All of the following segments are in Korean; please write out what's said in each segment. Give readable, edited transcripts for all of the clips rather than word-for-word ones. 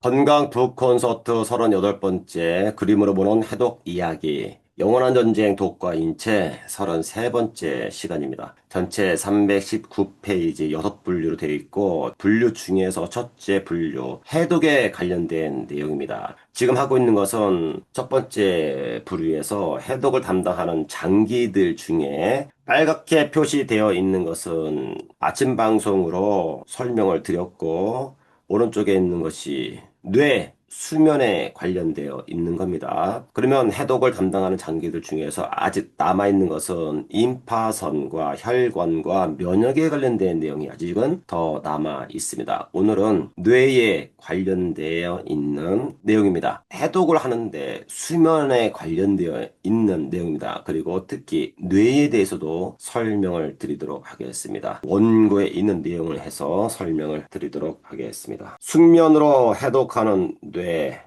건강 북 콘서트 38번째 그림으로 보는 해독 이야기 영원한 전쟁 독과 인체 33번째 시간입니다. 전체 319페이지 6분류로 되어 있고 분류 중에서 첫째 분류 해독에 관련된 내용입니다. 지금 하고 있는 것은 첫 번째 부류에서 해독을 담당하는 장기들 중에 빨갛게 표시되어 있는 것은 아침 방송으로 설명을 드렸고 오른쪽에 있는 것이 뇌, 수면에 관련되어 있는 겁니다. 그러면 해독을 담당하는 장기들 중에서 아직 남아있는 것은 임파선과 혈관과 면역에 관련된 내용이 아직은 더 남아 있습니다. 오늘은 뇌에 관련되어 있는 내용입니다. 해독을 하는데 수면에 관련되어 있는 내용입니다. 그리고 특히 뇌에 대해서도 설명을 드리도록 하겠습니다. 원고에 있는 내용을 해서 설명을 드리도록 하겠습니다. 숙면으로 해독하는 뇌.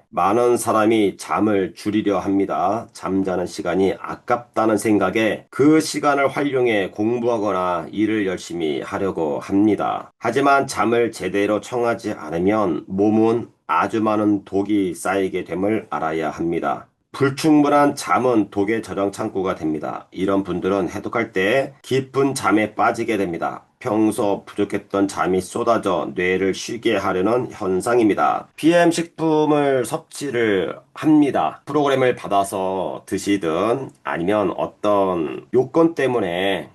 많은 사람이 잠을 줄이려 합니다. 잠자는 시간이 아깝다는 생각에 그 시간을 활용해 공부하거나 일을 열심히 하려고 합니다. 하지만 잠을 제대로 청하지 않으면 몸은 아주 많은 독이 쌓이게 됨을 알아야 합니다. 불충분한 잠은 독의 저장 창고가 됩니다. 이런 분들은 해독할 때 깊은 잠에 빠지게 됩니다. 평소 부족했던 잠이 쏟아져 뇌를 쉬게 하려는 현상입니다. PM 식품을 섭취를 합니다. 프로그램을 받아서 드시든 아니면 어떤 요건 때문에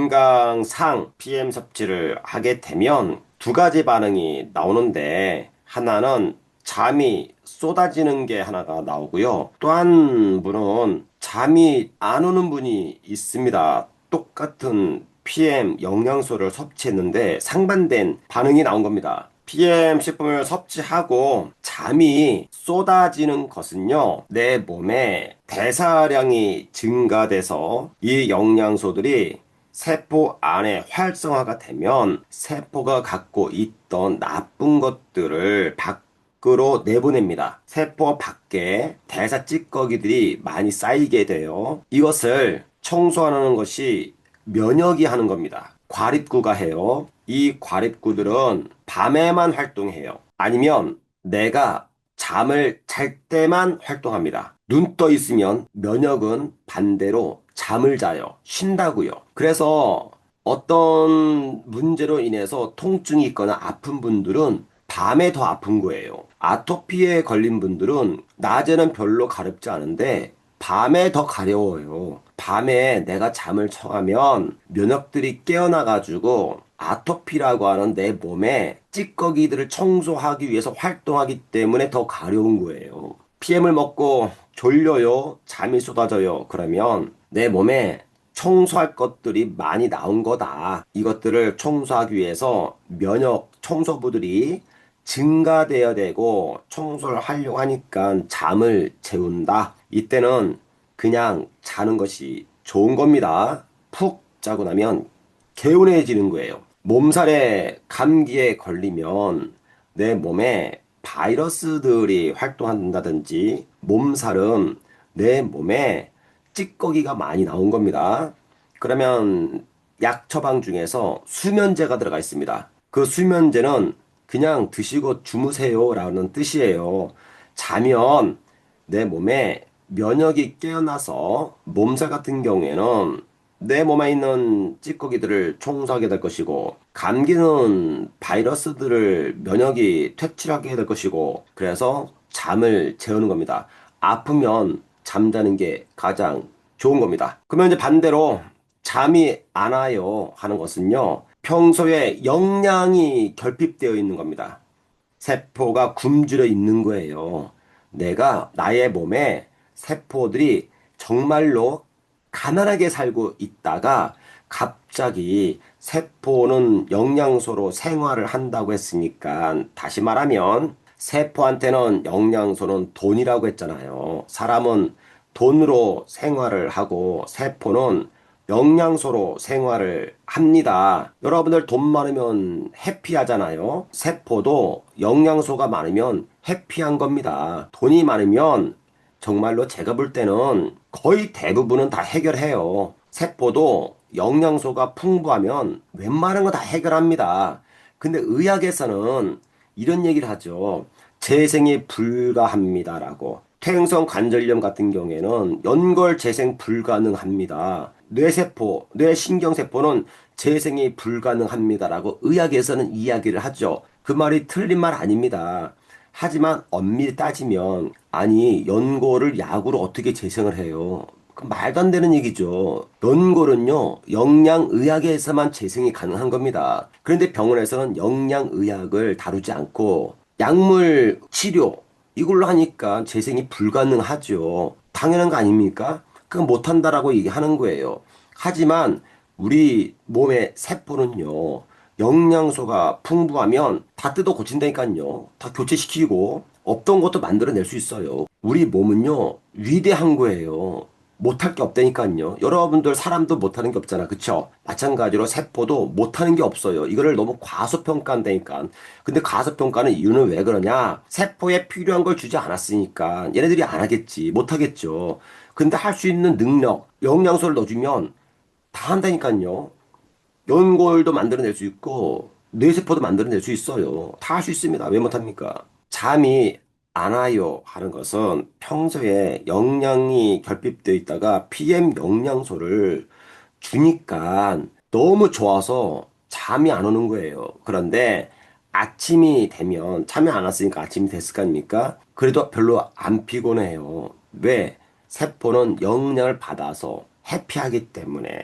건강상 PM 섭취를 하게 되면 두 가지 반응이 나오는데 하나는 잠이 쏟아지는 게 하나가 나오고요. 또 한 분은 잠이 안 오는 분이 있습니다. 똑같은 PM 영양소를 섭취했는데 상반된 반응이 나온 겁니다. PM 식품을 섭취하고 잠이 쏟아지는 것은요, 내 몸에 대사량이 증가돼서 이 영양소들이 세포 안에 활성화가 되면 세포가 갖고 있던 나쁜 것들을 밖으로 내보냅니다. 세포 밖에 대사 찌꺼기들이 많이 쌓이게 돼요. 이것을 청소하는 것이 면역이 하는 겁니다. 과립구가 해요. 이 과립구들은 밤에만 활동해요. 아니면 내가 잠을 잘 때만 활동합니다. 눈 떠 있으면 면역은 반대로 잠을 자요. 쉰다고요. 그래서 어떤 문제로 인해서 통증이 있거나 아픈 분들은 밤에 더 아픈 거예요. 아토피에 걸린 분들은 낮에는 별로 가렵지 않은데 밤에 더 가려워요. 밤에 내가 잠을 청하면 면역들이 깨어나가지고 아토피라고 하는 내 몸에 찌꺼기들을 청소하기 위해서 활동하기 때문에 더 가려운 거예요. PM을 먹고 졸려요. 잠이 쏟아져요. 그러면 내 몸에 청소할 것들이 많이 나온 거다. 이것들을 청소하기 위해서 면역 청소부들이 증가되어야 되고 청소를 하려고 하니까 잠을 재운다. 이때는 그냥 자는 것이 좋은 겁니다. 푹 자고 나면 개운해지는 거예요. 몸살에 감기에 걸리면 내 몸에 바이러스들이 활동한다든지 몸살은 내 몸에 찌꺼기가 많이 나온 겁니다. 그러면 약 처방 중에서 수면제가 들어가 있습니다. 그 수면제는 그냥 드시고 주무세요라는 뜻이에요. 자면 내 몸에 면역이 깨어나서 몸살 같은 경우에는 내 몸에 있는 찌꺼기들을 청소하게 될 것이고 감기는 바이러스들을 면역이 퇴치하게 될 것이고 그래서 잠을 재우는 겁니다. 아프면 잠자는 게 가장 좋은 겁니다. 그러면 이제 반대로 잠이 안 와요 하는 것은요. 평소에 영양이 결핍되어 있는 겁니다. 세포가 굶주려 있는 거예요. 내가 나의 몸에 세포들이 정말로 가난하게 살고 있다가 갑자기 세포는 영양소로 생활을 한다고 했으니까 다시 말하면 세포한테는 영양소는 돈이라고 했잖아요. 사람은 돈으로 생활을 하고 세포는 영양소로 생활을 합니다. 여러분들 돈 많으면 해피하잖아요. 세포도 영양소가 많으면 해피한 겁니다. 돈이 많으면 정말로 제가 볼 때는 거의 대부분은 다 해결해요. 세포도 영양소가 풍부하면 웬만한 거 다 해결합니다. 근데 의학에서는 이런 얘기를 하죠. 재생이 불가합니다라고. 퇴행성 관절염 같은 경우에는 연골 재생 불가능합니다. 뇌세포, 뇌신경세포는 재생이 불가능합니다라고 의학에서는 이야기를 하죠. 그 말이 틀린 말 아닙니다. 하지만 엄밀히 따지면 아니 연골을 약으로 어떻게 재생을 해요? 그 말도 안 되는 얘기죠. 연골은요 영양의학에서만 재생이 가능한 겁니다. 그런데 병원에서는 영양의학을 다루지 않고 약물 치료 이걸로 하니까 재생이 불가능하죠. 당연한 거 아닙니까? 그건 못한다라고 얘기하는 거예요. 하지만 우리 몸의 세포는요, 영양소가 풍부하면 다 뜯어 고친다니까요. 다 교체시키고 없던 것도 만들어낼 수 있어요. 우리 몸은요, 위대한 거예요. 못할 게 없다니까요. 여러분들 사람도 못하는 게 없잖아. 그쵸? 마찬가지로 세포도 못하는 게 없어요. 이거를 너무 과소평가한다니까. 근데 과소평가는 이유는 왜 그러냐? 세포에 필요한 걸 주지 않았으니까 얘네들이 안 하겠지. 못하겠죠. 근데 할 수 있는 능력, 영양소를 넣어주면 다 한다니까요. 연골도 만들어낼 수 있고 뇌세포도 만들어낼 수 있어요. 다 할 수 있습니다. 왜 못합니까? 잠이 안 와요 하는 것은 평소에 영양이 결핍되어 있다가 PM 영양소를 주니까 너무 좋아서 잠이 안 오는 거예요. 그런데 아침이 되면 잠이 안 왔으니까 아침이 됐을 거 아닙니까? 그래도 별로 안 피곤해요. 왜? 세포는 영양을 받아서 해피하기 때문에.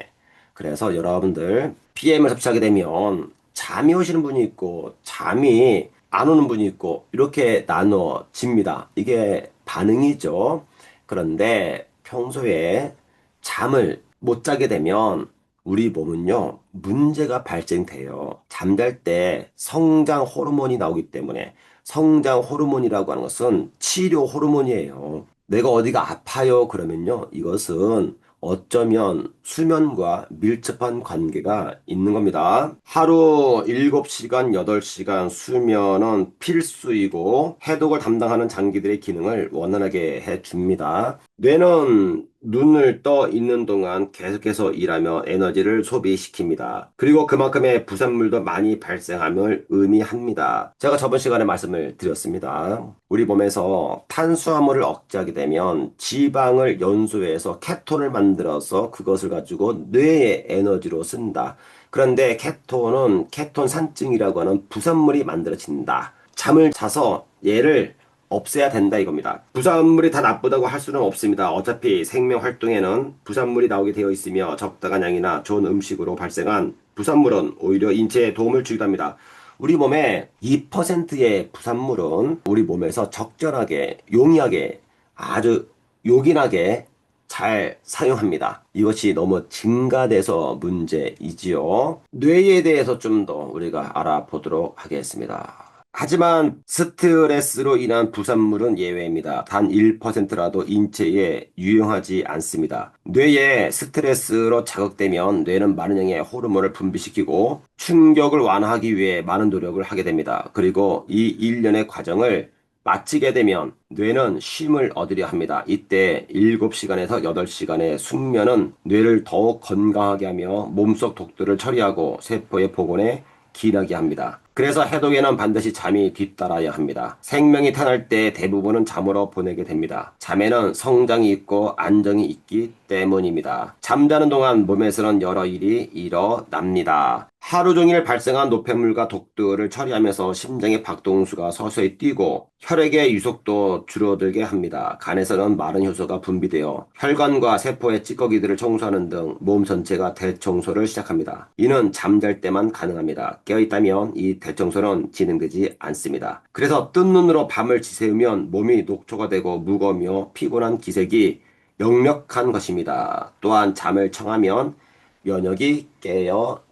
그래서 여러분들 PM을 섭취하게 되면 잠이 오시는 분이 있고 잠이 안 오는 분이 있고 이렇게 나눠집니다. 이게 반응이죠. 그런데 평소에 잠을 못 자게 되면 우리 몸은요, 문제가 발생돼요. 잠잘 때 성장 호르몬이 나오기 때문에 성장 호르몬이라고 하는 것은 치료 호르몬이에요. 내가 어디가 아파요 그러면요, 이것은 어쩌면 수면과 밀접한 관계가 있는 겁니다. 하루 7시간, 8시간 수면은 필수이고 해독을 담당하는 장기들의 기능을 원활하게 해줍니다. 뇌는 눈을 떠 있는 동안 계속해서 일하며 에너지를 소비시킵니다. 그리고 그만큼의 부산물도 많이 발생함을 의미합니다. 제가 저번 시간에 말씀을 드렸습니다. 우리 몸에서 탄수화물을 억제하게 되면 지방을 연소해서 케톤을 만들어서 그것을 가지고 뇌의 에너지로 쓴다. 그런데 케톤은 케톤 산증이라고 하는 부산물이 만들어진다. 잠을 자서 얘를 없애야 된다 이겁니다. 부산물이 다 나쁘다고 할 수는 없습니다. 어차피 생명 활동에는 부산물이 나오게 되어 있으며 적당한 양이나 좋은 음식으로 발생한 부산물은 오히려 인체에 도움을 주기도 합니다. 우리 몸의 2%의 부산물은 우리 몸에서 적절하게 용이하게 아주 요긴하게 잘 사용합니다. 이것이 너무 증가돼서 문제이지요. 뇌에 대해서 좀 더 우리가 알아보도록 하겠습니다. 하지만 스트레스로 인한 부산물은 예외입니다. 단 1%라도 인체에 유용하지 않습니다. 뇌에 스트레스로 자극되면 뇌는 많은 양의 호르몬을 분비시키고 충격을 완화하기 위해 많은 노력을 하게 됩니다. 그리고 이 일련의 과정을 마치게 되면 뇌는 쉼을 얻으려 합니다. 이때 7시간에서 8시간의 숙면은 뇌를 더욱 건강하게 하며 몸속 독들을 처리하고 세포의 복원에 기인하게 합니다. 그래서 해독에는 반드시 잠이 뒤따라야 합니다. 생명이 태어날 때 대부분은 잠으로 보내게 됩니다. 잠에는 성장이 있고 안정이 있기 때문입니다. 잠자는 동안 몸에서는 여러 일이 일어납니다. 하루 종일 발생한 노폐물과 독들을 처리하면서 심장의 박동수가 서서히 뛰고 혈액의 유속도 줄어들게 합니다. 간에서는 마른 효소가 분비되어 혈관과 세포의 찌꺼기들을 청소하는 등 몸 전체가 대청소를 시작합니다. 이는 잠잘 때만 가능합니다. 깨어있다면 이 대청소는 진행되지 않습니다. 그래서 뜬 눈으로 밤을 지새우면 몸이 녹초가 되고 무거우며 피곤한 기색이 역력한 것입니다. 또한 잠을 청하면 면역이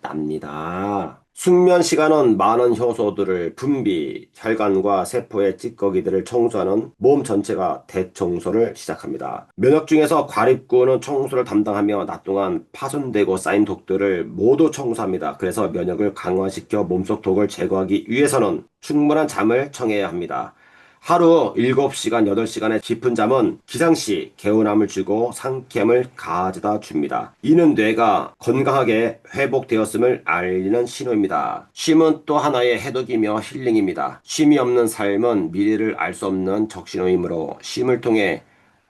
깨어납니다. 숙면 시간은 많은 효소들을 분비, 혈관과 세포의 찌꺼기들을 청소하는 몸 전체가 대청소를 시작합니다. 면역 중에서 과립구는 청소를 담당하며 낮 동안 파손되고 쌓인 독들을 모두 청소합니다. 그래서 면역을 강화시켜 몸속 독을 제거하기 위해서는 충분한 잠을 청해야 합니다. 하루 7시간, 8시간의 깊은 잠은 기상시 개운함을 주고 상쾌함을 가져다 줍니다. 이는 뇌가 건강하게 회복되었음을 알리는 신호입니다. 쉼은 또 하나의 해독이며 힐링입니다. 쉼이 없는 삶은 미래를 알 수 없는 적신호이므로 쉼을 통해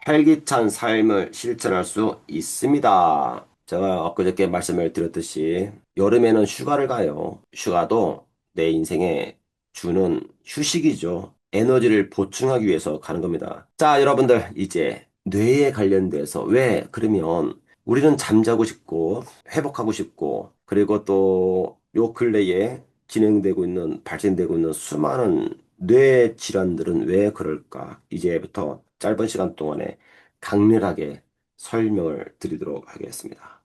활기찬 삶을 실천할 수 있습니다. 제가 엊그저께 말씀을 드렸듯이 여름에는 휴가를 가요. 휴가도 내 인생에 주는 휴식이죠. 에너지를 보충하기 위해서 가는 겁니다. 자, 여러분들, 이제 뇌에 관련돼서 왜 그러면 우리는 잠자고 싶고 회복하고 싶고 그리고 또 요 근래에 진행되고 있는 발생되고 있는 수많은 뇌 질환들은 왜 그럴까? 이제부터 짧은 시간 동안에 강렬하게 설명을 드리도록 하겠습니다.